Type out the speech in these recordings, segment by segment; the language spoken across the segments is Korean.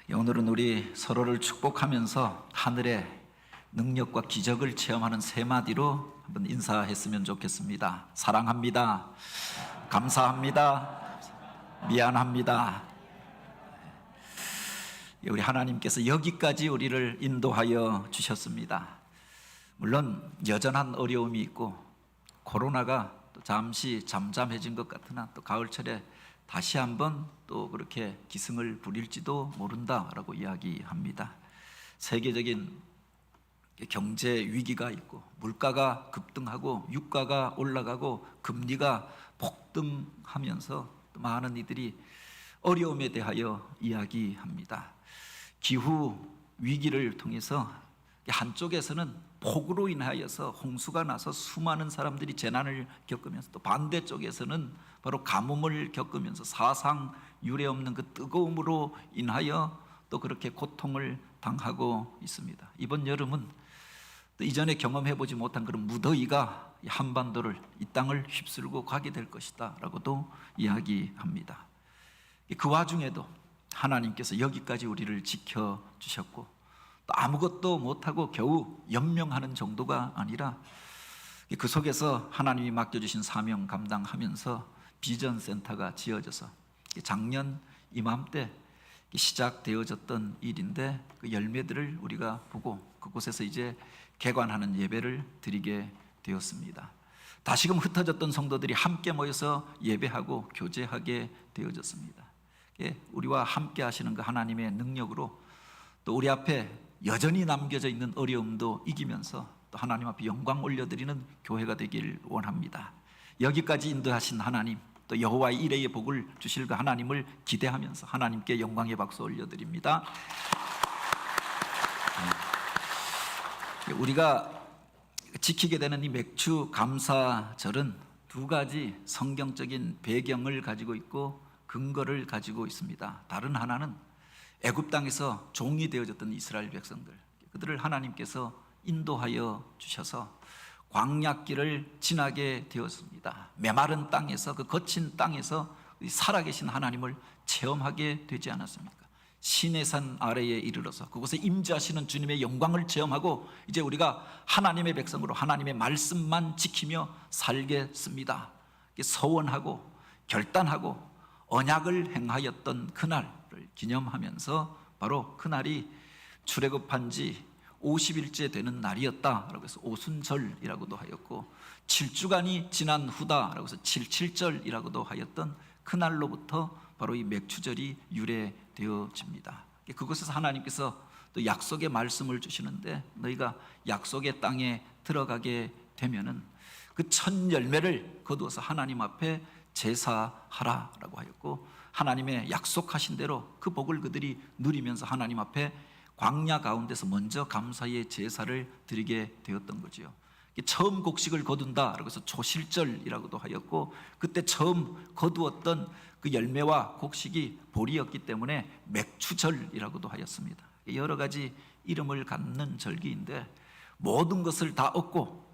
오늘은 우리 서로를 축복하면서 하늘의 능력과 기적을 체험하는 세 마디로 한번 인사했으면 좋겠습니다. 사랑합니다. 감사합니다. 미안합니다. 우리 하나님께서 여기까지 우리를 인도하여 주셨습니다. 물론 여전한 어려움이 있고 코로나가 또 잠시 잠잠해진 것 같으나 또 가을철에 다시 한번 또 그렇게 기승을 부릴지도 모른다라고 이야기합니다. 세계적인 경제 위기가 있고 물가가 급등하고 유가가 올라가고 금리가 폭등하면서 또 많은 이들이 어려움에 대하여 이야기합니다. 기후 위기를 통해서 한쪽에서는 폭우로 인하여서 홍수가 나서 수많은 사람들이 재난을 겪으면서 또 반대쪽에서는 바로 가뭄을 겪으면서 사상 유례 없는 그 뜨거움으로 인하여 또 그렇게 고통을 당하고 있습니다. 이번 여름은 또 이전에 경험해보지 못한 그런 무더위가 한반도를, 이 땅을 휩쓸고 가게 될 것이다 라고도 이야기합니다. 그 와중에도 하나님께서 여기까지 우리를 지켜주셨고 또 아무것도 못하고 겨우 연명하는 정도가 아니라 그 속에서 하나님이 맡겨주신 사명 감당하면서 비전센터가 지어져서 작년 이맘때 시작되어졌던 일인데 그 열매들을 우리가 보고 그곳에서 이제 개관하는 예배를 드리게 되었습니다. 다시금 흩어졌던 성도들이 함께 모여서 예배하고 교제하게 되어졌습니다. 우리와 함께 하시는 그 하나님의 능력으로 또 우리 앞에 여전히 남겨져 있는 어려움도 이기면서 또 하나님 앞에 영광 올려드리는 교회가 되길 원합니다. 여기까지 인도하신 하나님, 또 여호와의 이레의 복을 주실 그 하나님을 기대하면서 하나님께 영광의 박수 올려드립니다. 우리가 지키게 되는 이 맥주 감사절은 두 가지 성경적인 배경을 가지고 있고 근거를 가지고 있습니다. 다른 하나는 애굽 땅에서 종이 되어졌던 이스라엘 백성들, 그들을 하나님께서 인도하여 주셔서 광야길을 지나게 되었습니다. 메마른 땅에서, 그 거친 땅에서 살아계신 하나님을 체험하게 되지 않았습니까? 시내산 아래에 이르러서 그곳에 임재하시는 주님의 영광을 체험하고 이제 우리가 하나님의 백성으로 하나님의 말씀만 지키며 살겠습니다. 서원하고 결단하고 언약을 행하였던 그날을 기념하면서 바로 그날이 출애굽한 지 50일째 되는 날이었다라고 해서 오순절이라고도 하였고 7주간이 지난 후다라고 해서 77절이라고도 하였던 그날로부터 바로 이 맥추절이 유래되어집니다. 그곳에서 하나님께서 또 약속의 말씀을 주시는데 너희가 약속의 땅에 들어가게 되면은 그 첫 열매를 거두어서 하나님 앞에 제사하라라고 하였고 하나님의 약속하신 대로 그 복을 그들이 누리면서 하나님 앞에 광야 가운데서 먼저 감사의 제사를 드리게 되었던 거지요. 처음 곡식을 거둔다라고 해서 초실절이라고도 하였고 그때 처음 거두었던 그 열매와 곡식이 보리였기 때문에 맥추절이라고도 하였습니다. 여러 가지 이름을 갖는 절기인데 모든 것을 다 얻고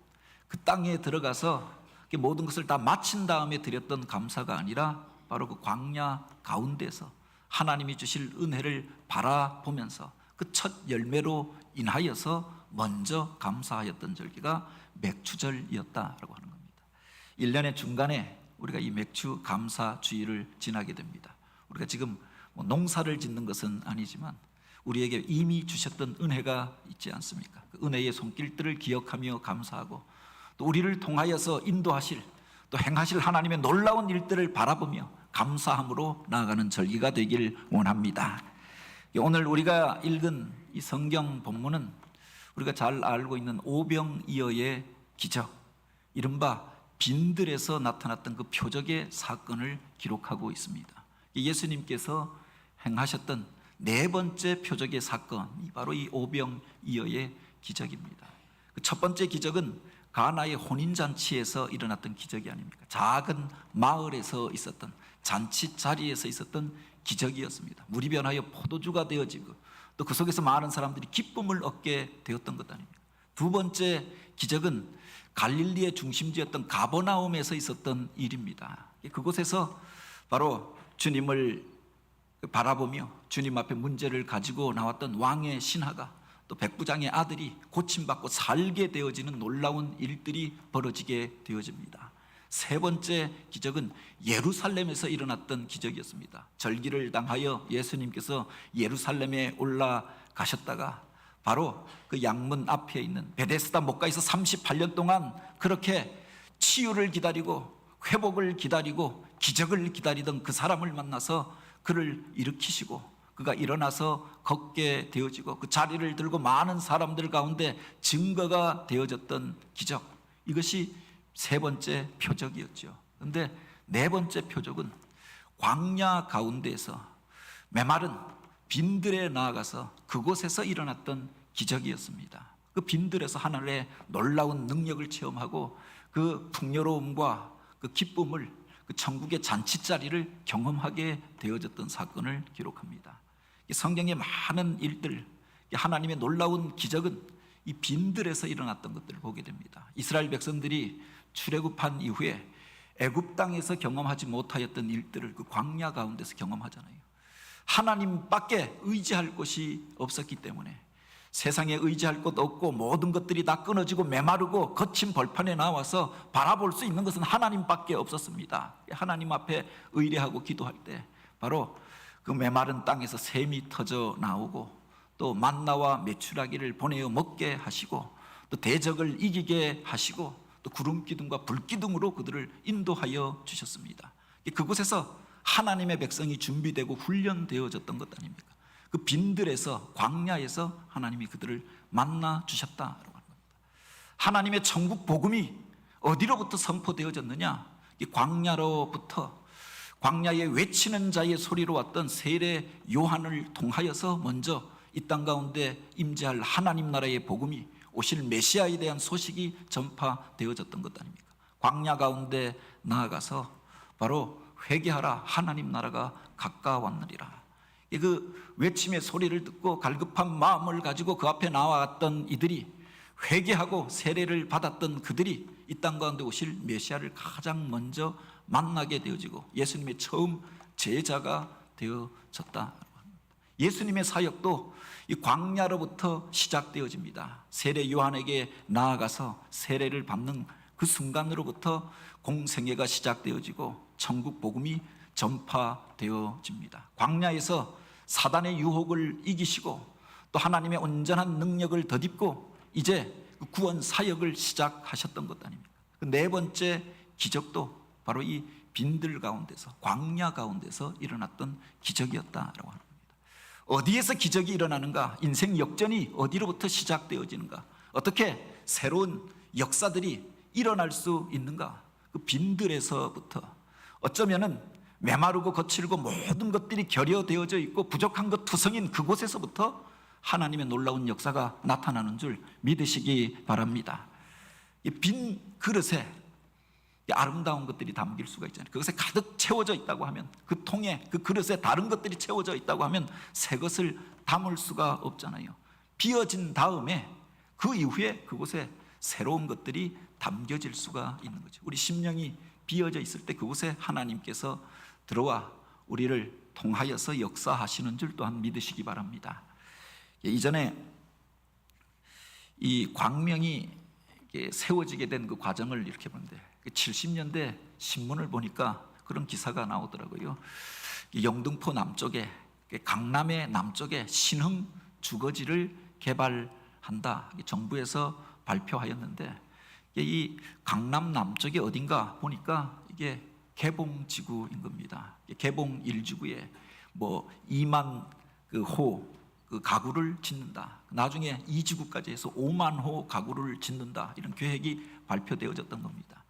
그 땅에 들어가서 모든 것을 다 마친 다음에 드렸던 감사가 아니라 바로 그 광야 가운데서 하나님이 주실 은혜를 바라보면서 그 첫 열매로 인하여서 먼저 감사하였던 절기가 맥추절이었다라고 하는 겁니다. 1년의 중간에 우리가 이 맥추 감사 주일을 지나게 됩니다. 우리가 지금 농사를 짓는 것은 아니지만 우리에게 이미 주셨던 은혜가 있지 않습니까? 그 은혜의 손길들을 기억하며 감사하고 또 우리를 통하여서 인도하실 또 행하실 하나님의 놀라운 일들을 바라보며 감사함으로 나아가는 절기가 되길 원합니다. 오늘 우리가 읽은 이 성경 본문은 우리가 잘 알고 있는 오병이어의 기적, 이른바 빈들에서 나타났던 그 표적의 사건을 기록하고 있습니다. 예수님께서 행하셨던 네 번째 표적의 사건이 바로 이 오병이어의 기적입니다. 그 첫 번째 기적은 가나의 혼인잔치에서 일어났던 기적이 아닙니까? 작은 마을에서 있었던 잔치 자리에서 있었던 기적이었습니다. 물이 변하여 포도주가 되어지고 또 그 속에서 많은 사람들이 기쁨을 얻게 되었던 것 아닙니까? 두 번째 기적은 갈릴리의 중심지였던 가버나움에서 있었던 일입니다. 그곳에서 바로 주님을 바라보며 주님 앞에 문제를 가지고 나왔던 왕의 신하가 또 백부장의 아들이 고침받고 살게 되어지는 놀라운 일들이 벌어지게 되어집니다. 세 번째 기적은 예루살렘에서 일어났던 기적이었습니다. 절기를 당하여 예수님께서 예루살렘에 올라가셨다가 바로 그 양문 앞에 있는 베데스다 못가에서 38년 동안 그렇게 치유를 기다리고 회복을 기다리고 기적을 기다리던 그 사람을 만나서 그를 일으키시고 그가 일어나서 걷게 되어지고 그 자리를 들고 많은 사람들 가운데 증거가 되어졌던 기적, 이것이 세 번째 표적이었죠. 그런데 네 번째 표적은 광야 가운데에서 메마른 빈들에 나아가서 그곳에서 일어났던 기적이었습니다. 그 빈들에서 하늘의 놀라운 능력을 체험하고 그 풍요로움과 그 기쁨을, 그 천국의 잔치자리를 경험하게 되어졌던 사건을 기록합니다. 성경의 많은 일들, 하나님의 놀라운 기적은 이 빈들에서 일어났던 것들을 보게 됩니다. 이스라엘 백성들이 출애굽한 이후에 애굽 땅에서 경험하지 못하였던 일들을 그 광야 가운데서 경험하잖아요. 하나님밖에 의지할 곳이 없었기 때문에 세상에 의지할 곳 없고 모든 것들이 다 끊어지고 메마르고 거친 벌판에 나와서 바라볼 수 있는 것은 하나님밖에 없었습니다. 하나님 앞에 의뢰하고 기도할 때 바로 그 메마른 땅에서 샘이 터져 나오고 또 만나와 메추라기를 보내어 먹게 하시고 또 대적을 이기게 하시고 또 구름 기둥과 불 기둥으로 그들을 인도하여 주셨습니다. 그곳에서 하나님의 백성이 준비되고 훈련되어졌던 것 아닙니까? 그 빈들에서, 광야에서 하나님이 그들을 만나 주셨다라고 하는 겁니다. 하나님의 천국 복음이 어디로부터 선포되어졌느냐? 이 광야로부터, 광야에 외치는 자의 소리로 왔던 세례 요한을 통하여서 먼저 이 땅 가운데 임재할 하나님 나라의 복음이, 오실 메시아에 대한 소식이 전파되어졌던 것 아닙니까? 광야 가운데 나아가서 바로 회개하라, 하나님 나라가 가까웠느니라. 그 외침의 소리를 듣고 갈급한 마음을 가지고 그 앞에 나왔던 이들이, 회개하고 세례를 받았던 그들이 이 땅 가운데 오실 메시아를 가장 먼저 만나게 되어지고 예수님의 처음 제자가 되어졌다. 예수님의 사역도 이 광야로부터 시작되어집니다. 세례 요한에게 나아가서 세례를 받는 그 순간으로부터 공생애가 시작되어지고 천국 복음이 전파되어집니다. 광야에서 사단의 유혹을 이기시고 또 하나님의 온전한 능력을 덧입고 이제 그 구원 사역을 시작하셨던 것 아닙니까? 그 네 번째 기적도 바로 이 빈들 가운데서, 광야 가운데서 일어났던 기적이었다라고 합니다. 어디에서 기적이 일어나는가? 인생 역전이 어디로부터 시작되어지는가? 어떻게 새로운 역사들이 일어날 수 있는가? 그 빈들에서부터, 어쩌면은 메마르고 거칠고 모든 것들이 결여되어져 있고 부족한 것 투성인 그곳에서부터 하나님의 놀라운 역사가 나타나는 줄 믿으시기 바랍니다. 이 빈 그릇에 아름다운 것들이 담길 수가 있잖아요. 그것에 가득 채워져 있다고 하면, 그 통에, 그 그릇에 다른 것들이 채워져 있다고 하면 새 것을 담을 수가 없잖아요. 비어진 다음에 그 이후에 그곳에 새로운 것들이 담겨질 수가 있는 거죠. 우리 심령이 비어져 있을 때 그곳에 하나님께서 들어와 우리를 통하여서 역사하시는 줄 또한 믿으시기 바랍니다. 이전에 이 광명이 세워지게 된 그 과정을 이렇게 보는데, 70년대 신문을 보니까 그런 기사가 나오더라고요. 영등포 남쪽에, 강남의 남쪽에 신흥 주거지를 개발한다, 정부에서 발표하였는데, 이 강남 남쪽이 어딘가 보니까 이게 개봉지구인 겁니다. 개봉 1지구에 뭐 2만 호 그 가구를 짓는다. 나중에 2지구까지 해서 5만 호 가구를 짓는다. 이런 계획이 발표되어졌던 겁니다.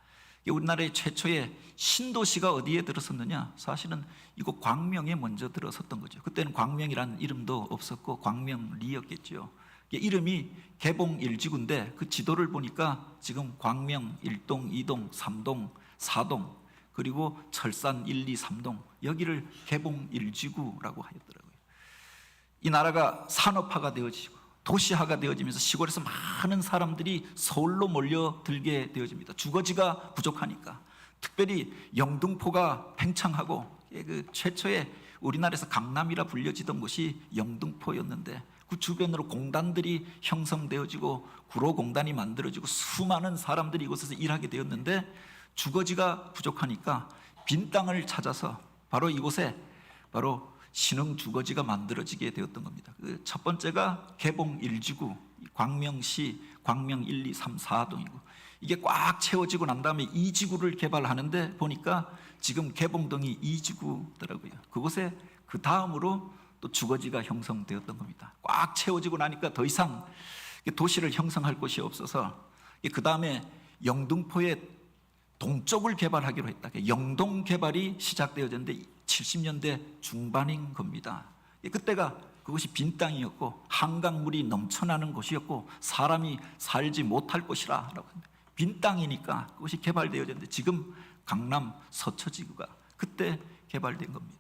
우리나라의 최초의 신도시가 어디에 들어섰느냐? 사실은 이곳 광명에 먼저 들어섰던 거죠. 그때는 광명이라는 이름도 없었고 광명리였겠죠. 이름이 개봉 1지구인데 그 지도를 보니까 지금 광명 1동, 2동, 3동, 4동, 그리고 철산 1, 2, 3동, 여기를 개봉 1지구라고 하였더라고요. 이 나라가 산업화가 되어지고 도시화가 되어지면서 시골에서 많은 사람들이 서울로 몰려들게 되어집니다. 주거지가 부족하니까. 특별히 영등포가 팽창하고 그 최초의 우리나라에서 강남이라 불려지던 곳이 영등포였는데 그 주변으로 공단들이 형성되어지고 구로공단이 만들어지고 수많은 사람들이 이곳에서 일하게 되었는데 주거지가 부족하니까 빈 땅을 찾아서 바로 이곳에 바로 신흥 주거지가 만들어지게 되었던 겁니다. 그 첫 번째가 개봉 1지구 광명시 광명 1, 2, 3, 4동이고 이게 꽉 채워지고 난 다음에 2지구를 개발하는데 보니까 지금 개봉동이 2지구더라고요. 그곳에 그 다음으로 또 주거지가 형성되었던 겁니다. 꽉 채워지고 나니까 더 이상 도시를 형성할 곳이 없어서 그 다음에 영등포의 동쪽을 개발하기로 했다. 영동 개발이 시작되어졌는데 70년대 중반인 겁니다. 그때가 그것이 빈 땅이었고 한강물이 넘쳐나는 곳이었고 사람이 살지 못할 곳이라고 합니다. 빈 땅이니까 그것이 개발되어졌는데 지금 강남 서초지구가 그때 개발된 겁니다.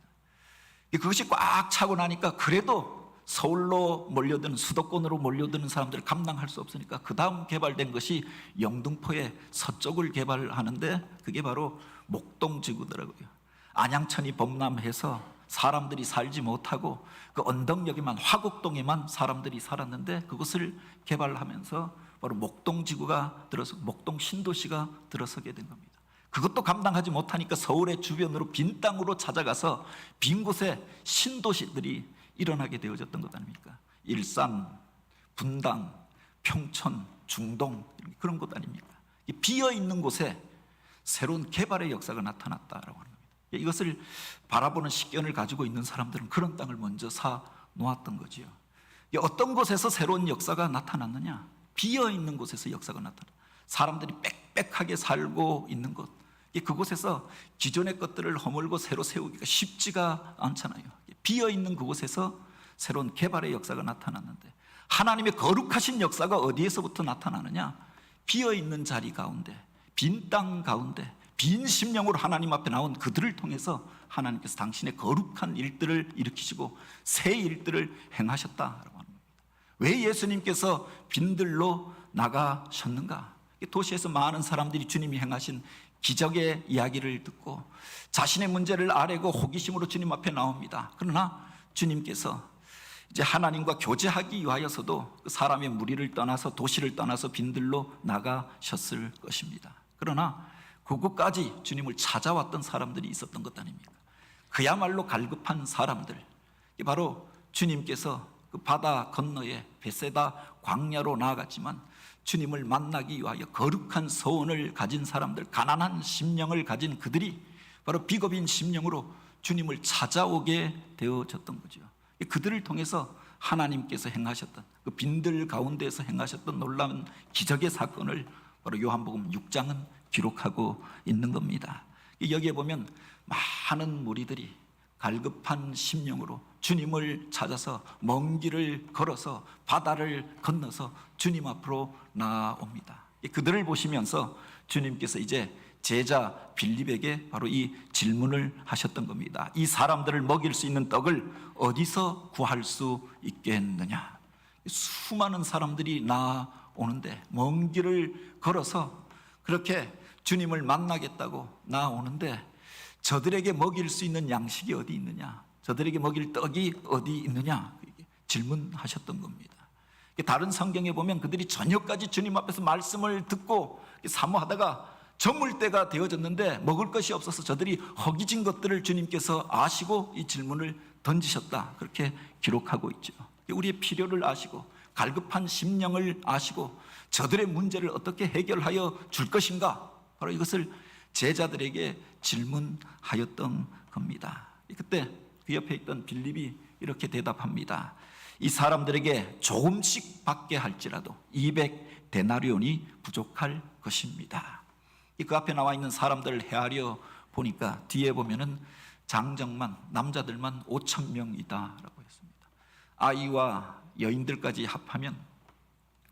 그것이 꽉 차고 나니까 그래도 서울로 몰려드는 수도권으로 몰려드는 사람들을 감당할 수 없으니까 그 다음 개발된 것이 영등포의 서쪽을 개발하는데 그게 바로 목동지구더라고요. 안양천이 범람해서 사람들이 살지 못하고 그 언덕역에만 화곡동에만 사람들이 살았는데 그것을 개발하면서 바로 목동지구가 들어서 목동 신도시가 들어서게 된 겁니다. 그것도 감당하지 못하니까 서울의 주변으로 빈 땅으로 찾아가서 빈 곳에 신도시들이 일어나게 되어졌던 것 아닙니까? 일산, 분당, 평촌, 중동 그런 곳 아닙니까? 비어있는 곳에 새로운 개발의 역사가 나타났다라고 하는 겁니다. 이것을 바라보는 식견을 가지고 있는 사람들은 그런 땅을 먼저 사 놓았던 거지요. 어떤 곳에서 새로운 역사가 나타났느냐? 비어있는 곳에서 역사가 나타났다. 사람들이 빽빽하게 살고 있는 곳, 그곳에서 기존의 것들을 허물고 새로 세우기가 쉽지가 않잖아요. 비어있는 그곳에서 새로운 개발의 역사가 나타났는데 하나님의 거룩하신 역사가 어디에서부터 나타나느냐? 비어있는 자리 가운데, 빈 땅 가운데, 빈 심령으로 하나님 앞에 나온 그들을 통해서 하나님께서 당신의 거룩한 일들을 일으키시고 새 일들을 행하셨다라고 하는 겁니다. 왜 예수님께서 빈들로 나가셨는가? 도시에서 많은 사람들이 주님이 행하신 기적의 이야기를 듣고 자신의 문제를 아뢰고 호기심으로 주님 앞에 나옵니다. 그러나 주님께서 이제 하나님과 교제하기 위하여서도 그 사람의 무리를 떠나서 도시를 떠나서 빈들로 나가셨을 것입니다. 그러나 그곳까지 주님을 찾아왔던 사람들이 있었던 것 아닙니까? 그야말로 갈급한 사람들, 바로 주님께서 그 바다 건너에 베세다 광야로 나아갔지만 주님을 만나기 위하여 거룩한 소원을 가진 사람들, 가난한 심령을 가진 그들이 바로 비겁인 심령으로 주님을 찾아오게 되어졌던 거죠. 그들을 통해서 하나님께서 행하셨던 그 빈들 가운데에서 행하셨던 놀라운 기적의 사건을 바로 요한복음 6장은 기록하고 있는 겁니다. 여기에 보면 많은 무리들이 갈급한 심령으로 주님을 찾아서 먼 길을 걸어서 바다를 건너서 주님 앞으로 나옵니다. 그들을 보시면서 주님께서 이제 제자 빌립에게 바로 이 질문을 하셨던 겁니다. 이 사람들을 먹일 수 있는 떡을 어디서 구할 수 있겠느냐? 수많은 사람들이 나오는데 먼 길을 걸어서 그렇게 주님을 만나겠다고 나오는데 저들에게 먹일 수 있는 양식이 어디 있느냐? 저들에게 먹일 떡이 어디 있느냐? 질문하셨던 겁니다. 다른 성경에 보면 그들이 저녁까지 주님 앞에서 말씀을 듣고 사모하다가 저물 때가 되어졌는데 먹을 것이 없어서 저들이 허기진 것들을 주님께서 아시고 이 질문을 던지셨다, 그렇게 기록하고 있죠. 우리의 필요를 아시고 갈급한 심령을 아시고 저들의 문제를 어떻게 해결하여 줄 것인가, 바로 이것을 제자들에게 질문하였던 겁니다. 그때 그 옆에 있던 빌립이 이렇게 대답합니다. 이 사람들에게 조금씩 받게 할지라도 200데나리온이 부족할 것입니다. 그 앞에 나와 있는 사람들을 헤아려 보니까 뒤에 보면은 장정만, 남자들만 5,000명이다 라고 했습니다. 아이와 여인들까지 합하면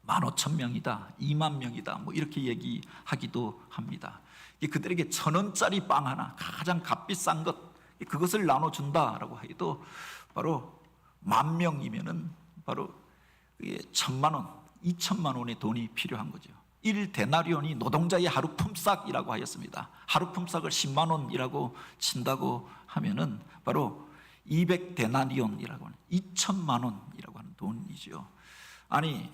15,000명이다, 20,000명이다, 뭐 이렇게 얘기하기도 합니다. 그들에게 1,000원짜리 빵 하나, 가장 값비싼 것, 그것을 나눠준다라고 해도 바로 10,000명이면은 바로 1,000만 원, 2,000만 원의 돈이 필요한 거죠. 1데나리온이 노동자의 하루 품삯이라고 하였습니다. 하루 품삯을 10만 원이라고 친다고 하면은 바로 200데나리온이라고 하는 2천만 원이라고 하는 돈이죠. 아니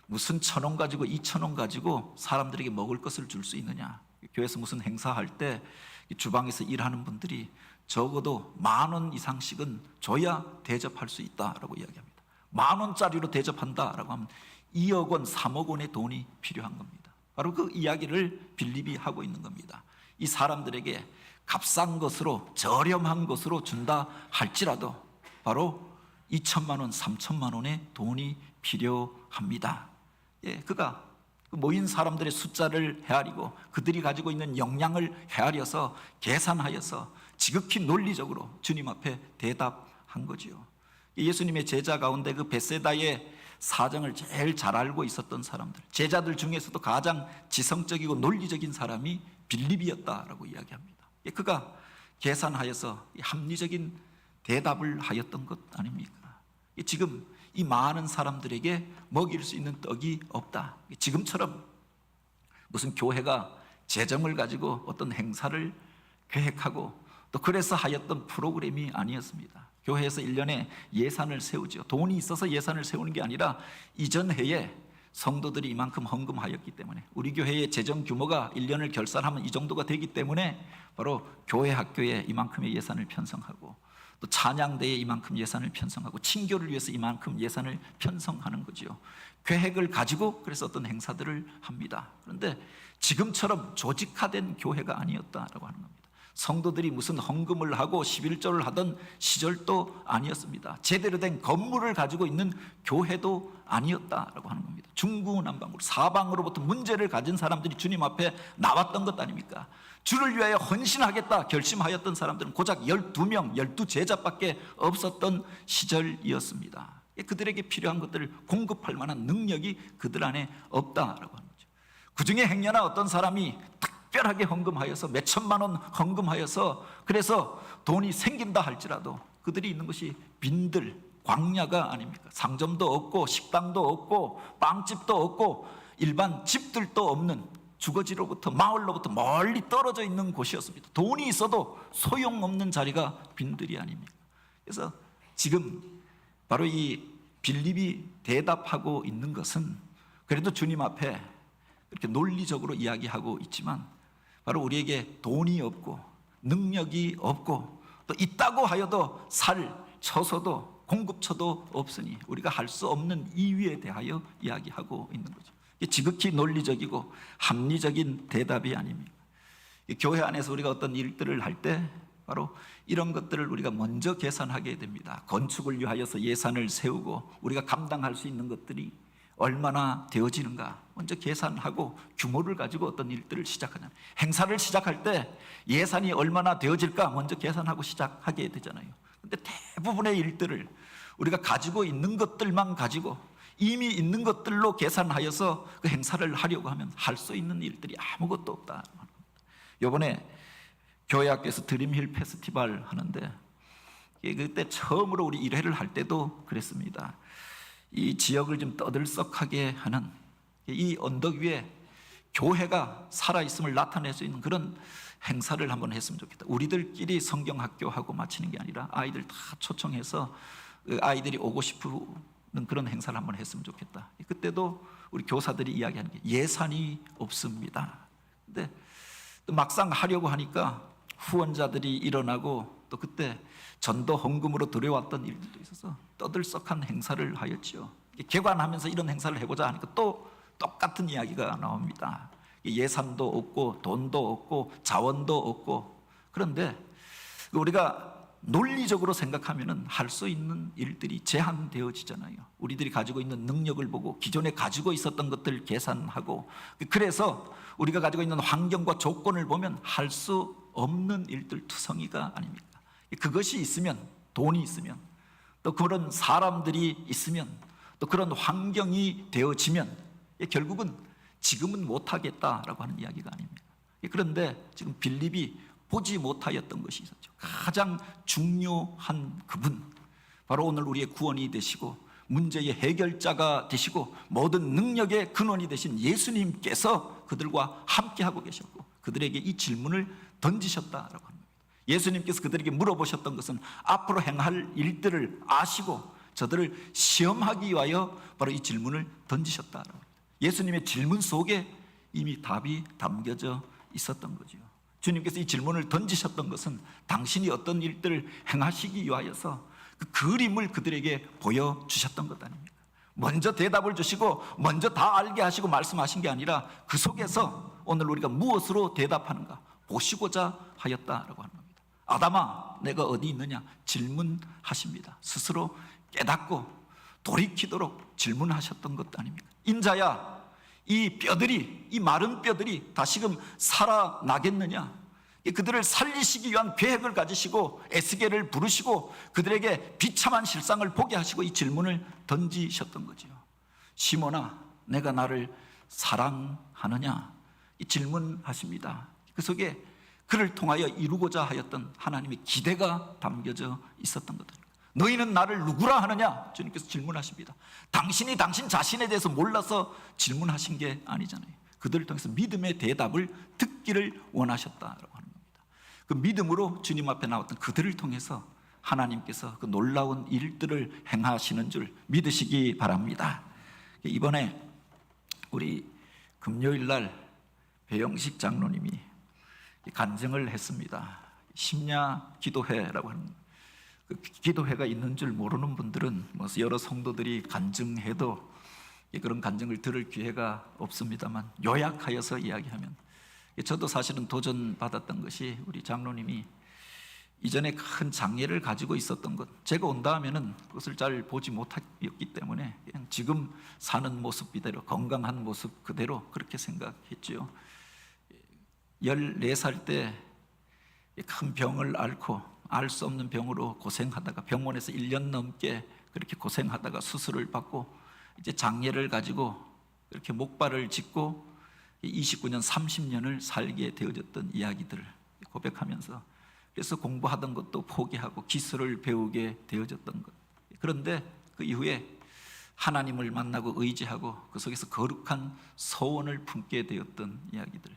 무슨 1,000원 가지고 2,000원 가지고 사람들에게 먹을 것을 줄 수 있느냐. 교회에서 무슨 행사할 때 주방에서 일하는 분들이 적어도 10,000원 이상씩은 줘야 대접할 수 있다라고 이야기합니다. 10,000원짜리로 대접한다라고 하면 2억 원, 3억 원의 돈이 필요한 겁니다. 바로 그 이야기를 빌립이 하고 있는 겁니다. 이 사람들에게 값싼 것으로, 저렴한 것으로 준다 할지라도 바로 2천만 원, 3천만 원의 돈이 필요합니다. 그가 모인 사람들의 숫자를 헤아리고 그들이 가지고 있는 역량을 헤아려서 계산하여서 지극히 논리적으로 주님 앞에 대답한 거지요. 예수님의 제자 가운데 그 베세다의 사정을 제일 잘 알고 있었던 사람들, 제자들 중에서도 가장 지성적이고 논리적인 사람이 빌립이었다라고 이야기합니다. 그가 계산하여서 합리적인 대답을 하였던 것 아닙니까? 지금 이 많은 사람들에게 먹일 수 있는 떡이 없다. 지금처럼 무슨 교회가 재정을 가지고 어떤 행사를 계획하고 또 그래서 하였던 프로그램이 아니었습니다. 교회에서 1년에 예산을 세우죠. 돈이 있어서 예산을 세우는 게 아니라 이전 해에 성도들이 이만큼 헌금하였기 때문에, 우리 교회의 재정 규모가 1년을 결산하면 이 정도가 되기 때문에 바로 교회 학교에 이만큼의 예산을 편성하고 또 찬양대에 이만큼 예산을 편성하고 친교를 위해서 이만큼 예산을 편성하는 거죠. 계획을 가지고 그래서 어떤 행사들을 합니다. 그런데 지금처럼 조직화된 교회가 아니었다라고 하는 겁니다. 성도들이 무슨 헌금을 하고 11조를 하던 시절도 아니었습니다. 제대로 된 건물을 가지고 있는 교회도 아니었다라고 하는 겁니다. 중구난방으로 사방으로부터 문제를 가진 사람들이 주님 앞에 나왔던 것 아닙니까? 주를 위하여 헌신하겠다 결심하였던 사람들은 고작 12명, 12제자밖에 없었던 시절이었습니다. 그들에게 필요한 것들을 공급할 만한 능력이 그들 안에 없다라고 하는 거죠. 그 중에 행여나 어떤 사람이 특별하게 헌금하여서 몇 천만 원 헌금하여서 그래서 돈이 생긴다 할지라도 그들이 있는 것이 빈들, 광야가 아닙니까? 상점도 없고 식당도 없고 빵집도 없고 일반 집들도 없는 주거지로부터 마을로부터 멀리 떨어져 있는 곳이었습니다. 돈이 있어도 소용없는 자리가 빈들이 아닙니까? 그래서 지금 바로 이 빌립이 대답하고 있는 것은 그래도 주님 앞에 이렇게 논리적으로 이야기하고 있지만 바로 우리에게 돈이 없고 능력이 없고 또 있다고 하여도 살 쳐서도 공급처도 없으니 우리가 할 수 없는 이유에 대하여 이야기하고 있는 거죠. 지극히 논리적이고 합리적인 대답이 아닙니까? 교회 안에서 우리가 어떤 일들을 할 때 바로 이런 것들을 우리가 먼저 계산하게 됩니다. 건축을 위하여서 예산을 세우고 우리가 감당할 수 있는 것들이 얼마나 되어지는가 먼저 계산하고 규모를 가지고 어떤 일들을 시작하잖아요. 행사를 시작할 때 예산이 얼마나 되어질까 먼저 계산하고 시작하게 되잖아요. 근데 대부분의 일들을 우리가 가지고 있는 것들만 가지고 이미 있는 것들로 계산하여서 그 행사를 하려고 하면 할 수 있는 일들이 아무것도 없다. 이번에 교회 학교에서 드림힐 페스티벌 하는데 그때 처음으로 우리 1회를 할 때도 그랬습니다. 이 지역을 좀 떠들썩하게 하는 이 언덕 위에 교회가 살아있음을 나타낼 수 있는 그런 행사를 한번 했으면 좋겠다. 우리들끼리 성경학교하고 마치는 게 아니라 아이들 다 초청해서 아이들이 오고 싶은 그런 행사를 한번 했으면 좋겠다. 그때도 우리 교사들이 이야기하는 게 예산이 없습니다. 근데 또 막상 하려고 하니까 후원자들이 일어나고 또 그때 전도 헌금으로 들여왔던 일들도 있어서 떠들썩한 행사를 하였죠. 개관하면서 이런 행사를 해보자 하니까 또 똑같은 이야기가 나옵니다. 예산도 없고 돈도 없고 자원도 없고. 그런데 우리가 논리적으로 생각하면 할 수 있는 일들이 제한되어지잖아요. 우리들이 가지고 있는 능력을 보고 기존에 가지고 있었던 것들을 계산하고 그래서 우리가 가지고 있는 환경과 조건을 보면 할 수 없는 일들 투성이가 아닙니까? 그것이 있으면, 돈이 있으면, 또 그런 사람들이 있으면, 또 그런 환경이 되어지면 결국은 지금은 못하겠다라고 하는 이야기가 아닙니다. 그런데 지금 빌립이 보지 못하였던 것이 있었죠. 가장 중요한 그분, 바로 오늘 우리의 구원이 되시고 문제의 해결자가 되시고 모든 능력의 근원이 되신 예수님께서 그들과 함께하고 계셨고 그들에게 이 질문을 던지셨다라고 합니다. 예수님께서 그들에게 물어보셨던 것은 앞으로 행할 일들을 아시고 저들을 시험하기 위하여 바로 이 질문을 던지셨다라고 합니다. 예수님의 질문 속에 이미 답이 담겨져 있었던 거죠. 주님께서 이 질문을 던지셨던 것은 당신이 어떤 일들을 행하시기 위하여서 그 그림을 그들에게 보여주셨던 것 아닙니까? 먼저 대답을 주시고 먼저 다 알게 하시고 말씀하신 게 아니라 그 속에서 오늘 우리가 무엇으로 대답하는가 보시고자 하였다라고 하는 겁니다. 아담아, 내가 어디 있느냐 질문하십니다. 스스로 깨닫고 돌이키도록 질문하셨던 것 아닙니까? 인자야, 이 뼈들이, 이 마른 뼈들이 다시금 살아나겠느냐? 그들을 살리시기 위한 계획을 가지시고 에스겔을 부르시고 그들에게 비참한 실상을 보게 하시고 이 질문을 던지셨던 거죠. 시몬아, 내가 나를 사랑하느냐? 이 질문하십니다. 그 속에 그를 통하여 이루고자 하였던 하나님의 기대가 담겨져 있었던 것입니다. 너희는 나를 누구라 하느냐? 주님께서 질문하십니다. 당신이 당신 자신에 대해서 몰라서 질문하신 게 아니잖아요. 그들을 통해서 믿음의 대답을 듣기를 원하셨다라고 하는 겁니다. 그 믿음으로 주님 앞에 나왔던 그들을 통해서 하나님께서 그 놀라운 일들을 행하시는 줄 믿으시기 바랍니다. 이번에 우리 금요일 날 배영식 장로님이 간증을 했습니다. 심야 기도회라고 하는 그 기도회가 있는 줄 모르는 분들은 여러 성도들이 간증해도 그런 간증을 들을 기회가 없습니다만 요약하여서 이야기하면, 저도 사실은 도전받았던 것이 우리 장로님이 이전에 큰 장애를 가지고 있었던 것, 제가 온 다음에는 그것을 잘 보지 못했기 때문에 그냥 지금 사는 모습 그대로, 건강한 모습 그대로 그렇게 생각했죠. 14살 때 큰 병을 앓고 알 수 없는 병으로 고생하다가 병원에서 1년 넘게 그렇게 고생하다가 수술을 받고 이제 장애를 가지고 이렇게 목발을 짚고 29년 30년을 살게 되어졌던 이야기들을 고백하면서, 그래서 공부하던 것도 포기하고 기술을 배우게 되어졌던 것, 그런데 그 이후에 하나님을 만나고 의지하고 그 속에서 거룩한 소원을 품게 되었던 이야기들,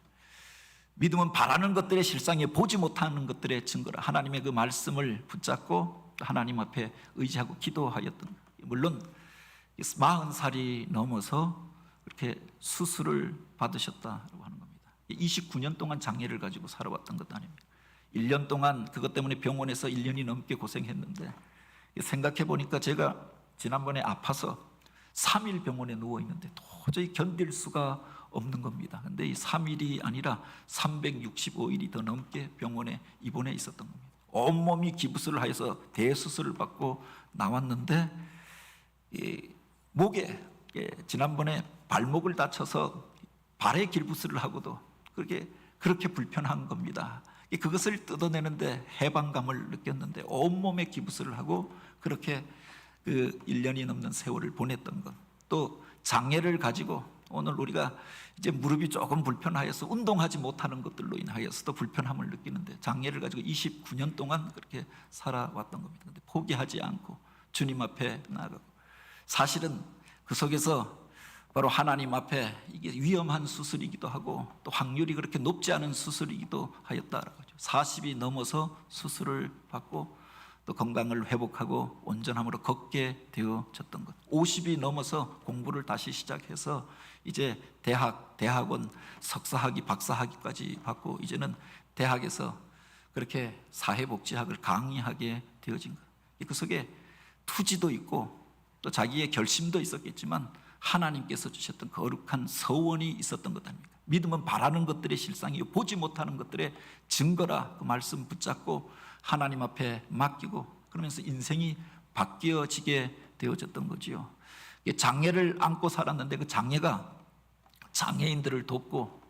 믿음은 바라는 것들의 실상에 보지 못하는 것들의 증거라. 하나님의 그 말씀을 붙잡고 하나님 앞에 의지하고 기도하였던, 물론 40살이 넘어서 그렇게 수술을 받으셨다고 하는 겁니다. 29년 동안 장애를 가지고 살아왔던 것 아닙니까? 1년 동안 그것 때문에 병원에서 1년이 넘게 고생했는데, 생각해 보니까 제가 지난번에 아파서 3일 병원에 누워 있는데 도저히 견딜 수가 없는 겁니다. 근데 이 3일이 아니라 365일이 더 넘게 병원에 입원해 있었던 겁니다. 온몸이 기부스를 하여서 대수술을 받고 나왔는데, 목에 지난번에 발목을 다쳐서 발에 기부스를 하고도 그렇게 불편한 겁니다. 그것을 뜯어내는데 해방감을 느꼈는데 온몸에 기부스를 하고 그렇게 그 1년이 넘는 세월을 보냈던 것, 또 장애를 가지고 오늘 우리가 이제 무릎이 조금 불편하여서 운동하지 못하는 것들로 인하여서도 불편함을 느끼는데, 장애를 가지고 29년 동안 그렇게 살아왔던 겁니다. 근데 포기하지 않고 주님 앞에 나아가고, 사실은 그 속에서 바로 하나님 앞에 이게 위험한 수술이기도 하고 또 확률이 그렇게 높지 않은 수술이기도 하였다라고 하죠. 40이 넘어서 수술을 받고 또 건강을 회복하고 온전함으로 걷게 되어졌던 것, 50이 넘어서 공부를 다시 시작해서 이제 대학원 석사학위, 박사학위까지 받고 이제는 대학에서 그렇게 사회복지학을 강의하게 되어진 것, 그 속에 투지도 있고 또 자기의 결심도 있었겠지만 하나님께서 주셨던 거룩한 서원이 있었던 것 아닙니까? 믿음은 바라는 것들의 실상이요 보지 못하는 것들의 증거라. 그 말씀 붙잡고 하나님 앞에 맡기고 그러면서 인생이 바뀌어지게 되어졌던 거지요. 장애를 안고 살았는데 그 장애가 장애인들을 돕고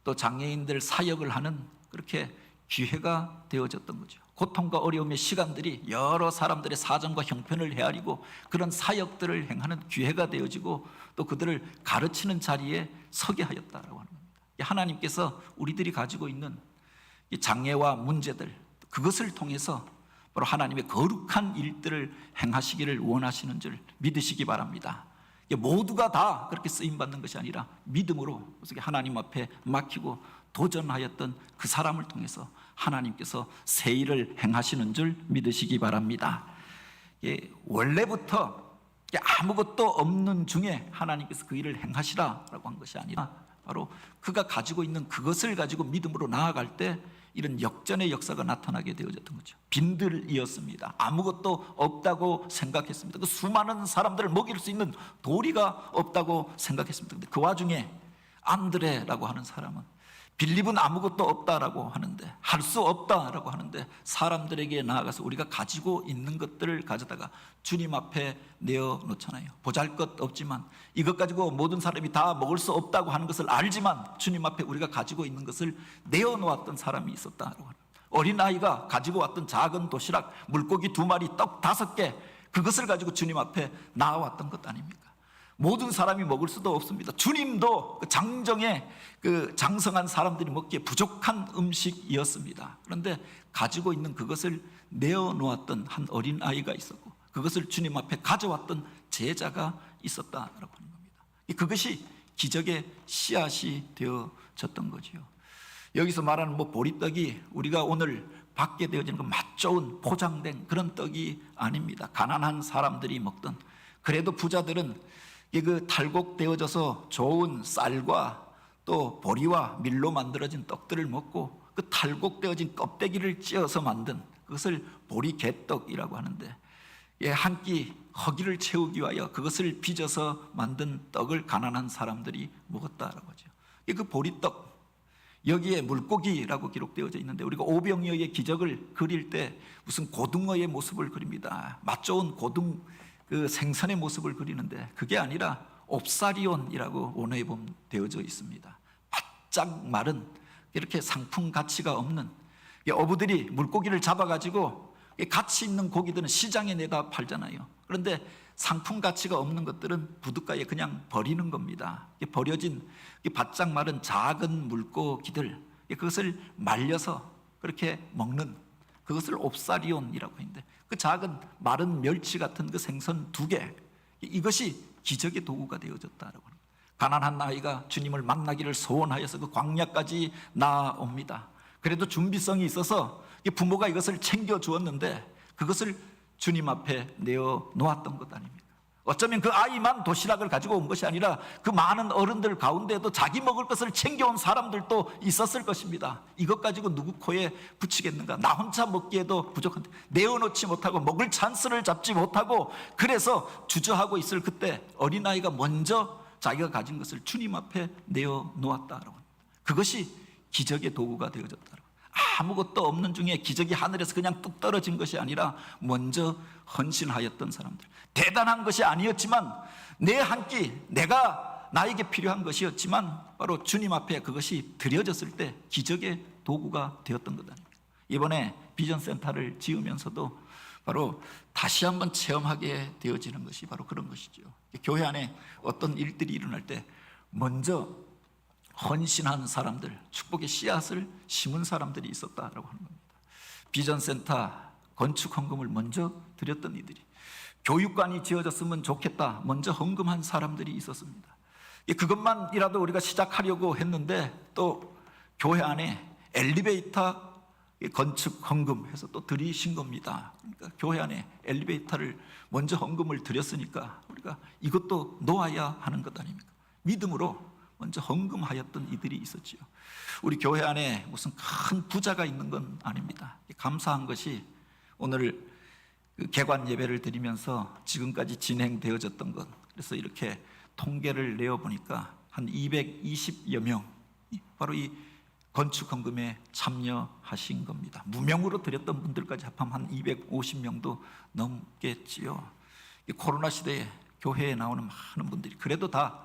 또 장애인들 사역을 하는 그렇게 기회가 되어졌던 거죠. 고통과 어려움의 시간들이 여러 사람들의 사정과 형편을 헤아리고 그런 사역들을 행하는 기회가 되어지고 또 그들을 가르치는 자리에 서게 하였다라고 하는 겁니다. 하나님께서 우리들이 가지고 있는 이 장애와 문제들, 그것을 통해서 바로 하나님의 거룩한 일들을 행하시기를 원하시는 줄 믿으시기 바랍니다. 모두가 다 그렇게 쓰임받는 것이 아니라 믿음으로 하나님 앞에 맡기고 도전하였던 그 사람을 통해서 하나님께서 새 일을 행하시는 줄 믿으시기 바랍니다. 원래부터 아무것도 없는 중에 하나님께서 그 일을 행하시라라고 한 것이 아니라 바로 그가 가지고 있는 그것을 가지고 믿음으로 나아갈 때 이런 역전의 역사가 나타나게 되어졌던 거죠. 빈들이었습니다. 아무것도 없다고 생각했습니다. 그 수많은 사람들을 먹일 수 있는 도리가 없다고 생각했습니다. 근데 그 와중에 안드레라고 하는 사람은 빌립은 아무것도 없다라고 하는데, 할 수 없다라고 하는데, 사람들에게 나아가서 우리가 가지고 있는 것들을 가져다가 주님 앞에 내어놓잖아요. 보잘것 없지만 이것 가지고 모든 사람이 다 먹을 수 없다고 하는 것을 알지만 주님 앞에 우리가 가지고 있는 것을 내어놓았던 사람이 있었다라고 합니다. 어린아이가 가지고 왔던 작은 도시락, 물고기 2마리, 떡 5개, 그것을 가지고 주님 앞에 나아왔던 것 아닙니까? 모든 사람이 먹을 수도 없습니다. 주님도 그 장정에 그 장성한 사람들이 먹기에 부족한 음식이었습니다. 그런데 가지고 있는 그것을 내어놓았던 한 어린아이가 있었고, 그것을 주님 앞에 가져왔던 제자가 있었다라고 하는 겁니다. 그것이 기적의 씨앗이 되어졌던 거지요. 여기서 말하는 보리떡이 우리가 오늘 받게 되어지는 그 맛 좋은 포장된 그런 떡이 아닙니다. 가난한 사람들이 먹던, 그래도 부자들은 그 탈곡되어져서 좋은 쌀과 또 보리와 밀로 만들어진 떡들을 먹고 그 탈곡되어진 껍데기를 찧어서 만든 그것을 보리개떡이라고 하는데, 한 끼 허기를 채우기 위하여 그것을 빚어서 만든 떡을 가난한 사람들이 먹었다라고 하죠. 그 보리떡, 여기에 물고기라고 기록되어져 있는데, 우리가 오병이어의 기적을 그릴 때 무슨 고등어의 모습을 그립니다. 맛 좋은 고등 그 생선의 모습을 그리는데, 그게 아니라 옵사리온이라고 원어에 보면 되어져 있습니다. 바짝 마른, 이렇게 상품 가치가 없는, 어부들이 물고기를 잡아가지고 가치 있는 고기들은 시장에 내다 팔잖아요. 그런데 상품 가치가 없는 것들은 부둣가에 그냥 버리는 겁니다. 버려진 바짝 마른 작은 물고기들, 그것을 말려서 그렇게 먹는, 그것을 옵사리온이라고 했는데, 그 작은 마른 멸치 같은 그 생선 2개, 이것이 기적의 도구가 되어졌다라고 합니다. 가난한 아이가 주님을 만나기를 소원하여서 그 광야까지 나옵니다. 그래도 준비성이 있어서 부모가 이것을 챙겨 주었는데 그것을 주님 앞에 내어 놓았던 것 아닙니까? 어쩌면 그 아이만 도시락을 가지고 온 것이 아니라 그 많은 어른들 가운데도 자기 먹을 것을 챙겨온 사람들도 있었을 것입니다. 이것 가지고 누구 코에 붙이겠는가? 나 혼자 먹기에도 부족한데, 내어놓지 못하고 먹을 찬스를 잡지 못하고, 그래서 주저하고 있을 그때 어린아이가 먼저 자기가 가진 것을 주님 앞에 내어놓았다라고 합니다. 그것이 기적의 도구가 되어졌다라고. 아무것도 없는 중에 기적이 하늘에서 그냥 뚝 떨어진 것이 아니라 먼저 헌신하였던 사람들, 대단한 것이 아니었지만 내 한 끼, 내가 나에게 필요한 것이었지만 바로 주님 앞에 그것이 드려졌을 때 기적의 도구가 되었던 것 아닙니까? 이번에 비전센터를 지으면서도 바로 다시 한번 체험하게 되어지는 것이 바로 그런 것이죠. 교회 안에 어떤 일들이 일어날 때 먼저 헌신한 사람들, 축복의 씨앗을 심은 사람들이 있었다라고 하는 겁니다. 비전센터 건축 헌금을 먼저 드렸던 이들이, 교육관이 지어졌으면 좋겠다 먼저 헌금한 사람들이 있었습니다. 그것만이라도 우리가 시작하려고 했는데 또 교회 안에 엘리베이터 건축 헌금해서 또 드리신 겁니다. 그러니까 교회 안에 엘리베이터를 먼저 헌금을 드렸으니까 우리가 이것도 놓아야 하는 것 아닙니까? 믿음으로 먼저 헌금하였던 이들이 있었지요. 우리 교회 안에 무슨 큰 부자가 있는 건 아닙니다. 감사한 것이 오늘 개관 예배를 드리면서 지금까지 진행되어졌던 것, 그래서 이렇게 통계를 내어보니까 한 220여 명 바로 이 건축 헌금에 참여하신 겁니다. 무명으로 드렸던 분들까지 합하면 한 250명도 넘겠지요. 이 코로나 시대에 교회에 나오는 많은 분들이 그래도 다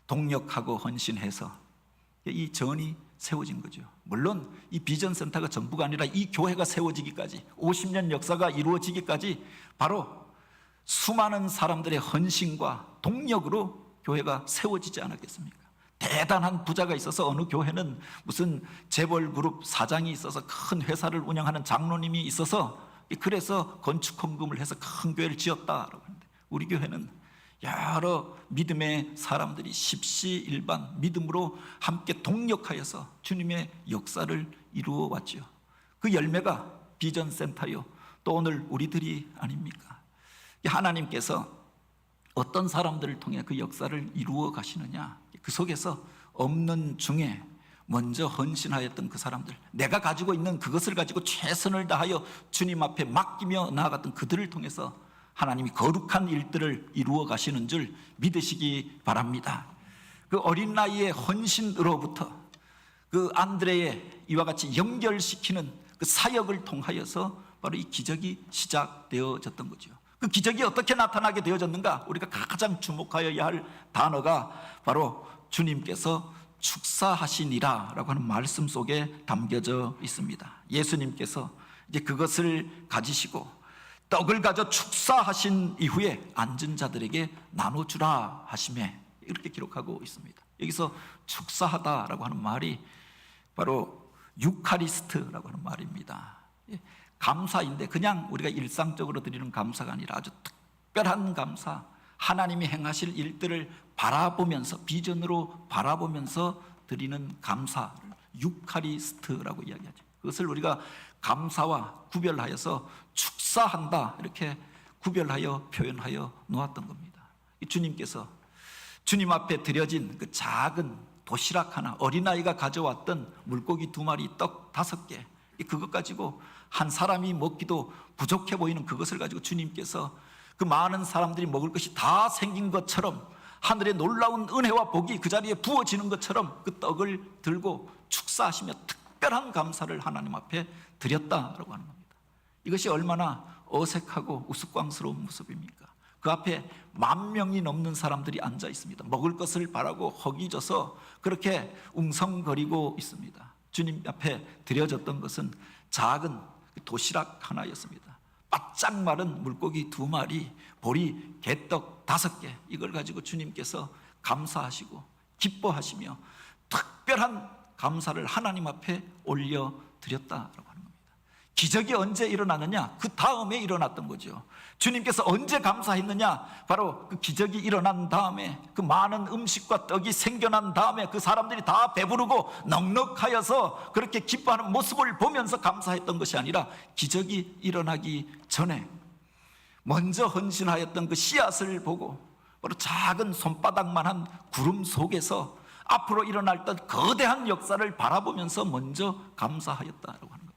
동력하고 헌신해서 이 전이 세워진 거죠. 물론 이 비전센터가 전부가 아니라 이 교회가 세워지기까지, 50년 역사가 이루어지기까지 바로 수많은 사람들의 헌신과 동력으로 교회가 세워지지 않았겠습니까? 대단한 부자가 있어서 어느 교회는 무슨 재벌 그룹 사장이 있어서 큰 회사를 운영하는 장로님이 있어서 그래서 건축 헌금을 해서 큰 교회를 지었다라고 하는데, 우리 교회는 여러 믿음의 사람들이 십시일반 믿음으로 함께 동력하여서 주님의 역사를 이루어 왔죠. 그 열매가 비전센터요, 또 오늘 우리들이 아닙니까? 하나님께서 어떤 사람들을 통해 그 역사를 이루어 가시느냐, 그 속에서 없는 중에 먼저 헌신하였던 그 사람들, 내가 가지고 있는 그것을 가지고 최선을 다하여 주님 앞에 맡기며 나아갔던 그들을 통해서 하나님이 거룩한 일들을 이루어 가시는 줄 믿으시기 바랍니다. 그 어린 나이의 헌신으로부터 그 안드레의 이와 같이 연결시키는 그 사역을 통하여서 바로 이 기적이 시작되어졌던 거죠. 그 기적이 어떻게 나타나게 되어졌는가? 우리가 가장 주목하여야 할 단어가 바로 주님께서 축사하시니라 라고 하는 말씀 속에 담겨져 있습니다. 예수님께서 이제 그것을 가지시고 떡을 가져 축사하신 이후에 앉은 자들에게 나눠주라 하시매, 이렇게 기록하고 있습니다. 여기서 축사하다라고 하는 말이 바로 유카리스트라고 하는 말입니다. 감사인데 그냥 우리가 일상적으로 드리는 감사가 아니라 아주 특별한 감사, 하나님이 행하실 일들을 바라보면서, 비전으로 바라보면서 드리는 감사를 유카리스트라고 이야기하죠. 그것을 우리가 감사와 구별하여서 축사한다, 이렇게 구별하여 표현하여 놓았던 겁니다. 주님께서 주님 앞에 드려진 그 작은 도시락 하나, 어린아이가 가져왔던 물고기 2마리, 떡 5개, 그것 가지고 한 사람이 먹기도 부족해 보이는 그것을 가지고 주님께서 그 많은 사람들이 먹을 것이 다 생긴 것처럼, 하늘의 놀라운 은혜와 복이 그 자리에 부어지는 것처럼 그 떡을 들고 축사하시며 특별한 감사를 하나님 앞에 드렸다라고 하는 겁니다. 이것이 얼마나 어색하고 우스꽝스러운 모습입니까? 그 앞에 10,000명이 넘는 사람들이 앉아 있습니다. 먹을 것을 바라고 허기져서 그렇게 웅성거리고 있습니다. 주님 앞에 드려졌던 것은 작은 도시락 하나였습니다. 바짝 마른 물고기 2마리, 보리 개떡 5개, 이걸 가지고 주님께서 감사하시고 기뻐하시며 특별한 감사를 하나님 앞에 올려드렸다라고 하는 겁니다. 기적이 언제 일어나느냐? 그 다음에 일어났던 거죠. 주님께서 언제 감사했느냐? 바로 그 기적이 일어난 다음에, 그 많은 음식과 떡이 생겨난 다음에 그 사람들이 다 배부르고 넉넉하여서 그렇게 기뻐하는 모습을 보면서 감사했던 것이 아니라, 기적이 일어나기 전에 먼저 헌신하였던 그 씨앗을 보고 바로 작은 손바닥만한 구름 속에서 앞으로 일어날 듯 거대한 역사를 바라보면서 먼저 감사하였다라고 하는 겁니다.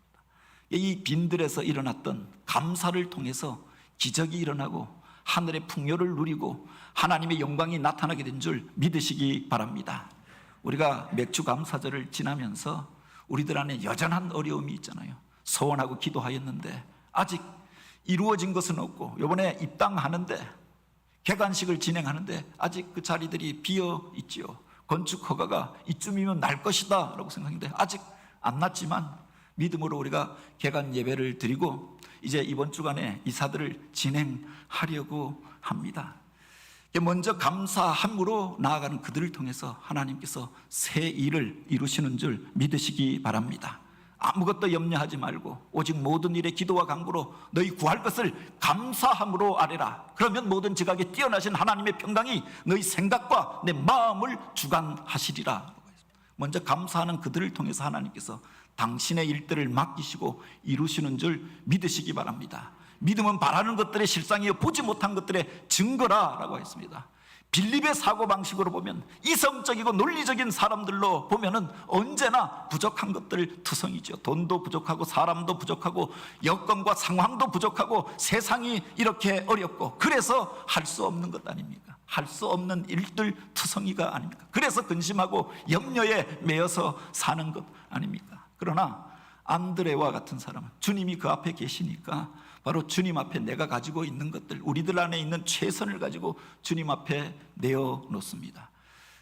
이 빈들에서 일어났던 감사를 통해서 기적이 일어나고 하늘의 풍요를 누리고 하나님의 영광이 나타나게 된 줄 믿으시기 바랍니다. 우리가 맥주 감사절을 지나면서 우리들 안에 여전한 어려움이 있잖아요. 소원하고 기도하였는데 아직 이루어진 것은 없고, 이번에 입당하는데, 개관식을 진행하는데 아직 그 자리들이 비어 있지요. 건축 허가가 이쯤이면 날 것이다 라고 생각했는데 아직 안 났지만 믿음으로 우리가 개관 예배를 드리고 이제 이번 주간에 이사들을 진행하려고 합니다. 먼저 감사함으로 나아가는 그들을 통해서 하나님께서 새 일을 이루시는 줄 믿으시기 바랍니다. 아무것도 염려하지 말고 오직 모든 일에 기도와 간구로 너희 구할 것을 감사함으로 아뢰라. 그러면 모든 지각에 뛰어나신 하나님의 평강이 너희 생각과 내 마음을 주관하시리라. 먼저 감사하는 그들을 통해서 하나님께서 당신의 일들을 맡기시고 이루시는 줄 믿으시기 바랍니다. 믿음은 바라는 것들의 실상이요 보지 못한 것들의 증거라라고 했습니다. 빌립의 사고방식으로 보면, 이성적이고 논리적인 사람들로 보면은 언제나 부족한 것들 투성이죠. 돈도 부족하고 사람도 부족하고 여건과 상황도 부족하고 세상이 이렇게 어렵고, 그래서 할 수 없는 것 아닙니까? 할 수 없는 일들 투성이가 아닙니까? 그래서 근심하고 염려에 매여서 사는 것 아닙니까? 그러나 안드레와 같은 사람은 주님이 그 앞에 계시니까 바로 주님 앞에 내가 가지고 있는 것들, 우리들 안에 있는 최선을 가지고 주님 앞에 내어놓습니다.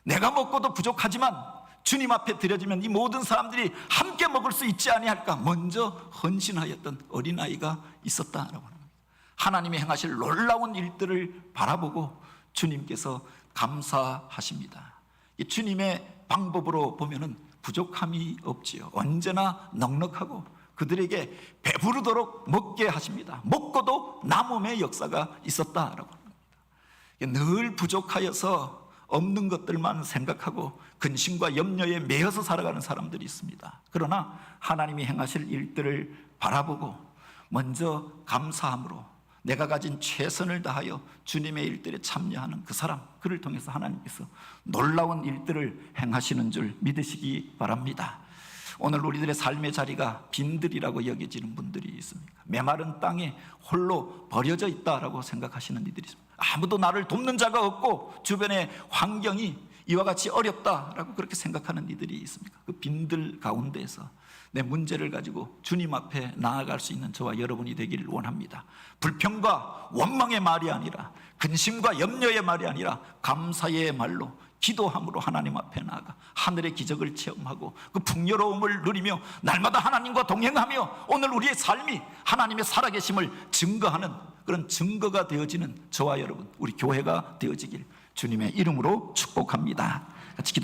내가 먹고도 부족하지만 주님 앞에 드려지면 이 모든 사람들이 함께 먹을 수 있지 아니할까? 먼저 헌신하였던 어린아이가 있었다라고 하는 겁니다. 하나님이 행하실 놀라운 일들을 바라보고 주님께서 감사하십니다. 이 주님의 방법으로 보면은 부족함이 없지요. 언제나 넉넉하고 그들에게 배부르도록 먹게 하십니다. 먹고도 남음의 역사가 있었다라고 합니다. 늘 부족하여서 없는 것들만 생각하고 근심과 염려에 매여서 살아가는 사람들이 있습니다. 그러나 하나님이 행하실 일들을 바라보고 먼저 감사함으로 내가 가진 최선을 다하여 주님의 일들에 참여하는 그 사람, 그를 통해서 하나님께서 놀라운 일들을 행하시는 줄 믿으시기 바랍니다. 오늘 우리들의 삶의 자리가 빈들이라고 여겨지는 분들이 있습니까? 메마른 땅에 홀로 버려져 있다라고 생각하시는 이들이 있습니다. 아무도 나를 돕는 자가 없고 주변의 환경이 이와 같이 어렵다라고 그렇게 생각하는 이들이 있습니까? 그 빈들 가운데에서 내 문제를 가지고 주님 앞에 나아갈 수 있는 저와 여러분이 되기를 원합니다. 불평과 원망의 말이 아니라, 근심과 염려의 말이 아니라 감사의 말로, 기도함으로 하나님 앞에 나아가 하늘의 기적을 체험하고 그 풍요로움을 누리며 날마다 하나님과 동행하며 오늘 우리의 삶이 하나님의 살아계심을 증거하는 그런 증거가 되어지는 저와 여러분, 우리 교회가 되어지길 주님의 이름으로 축복합니다. 같이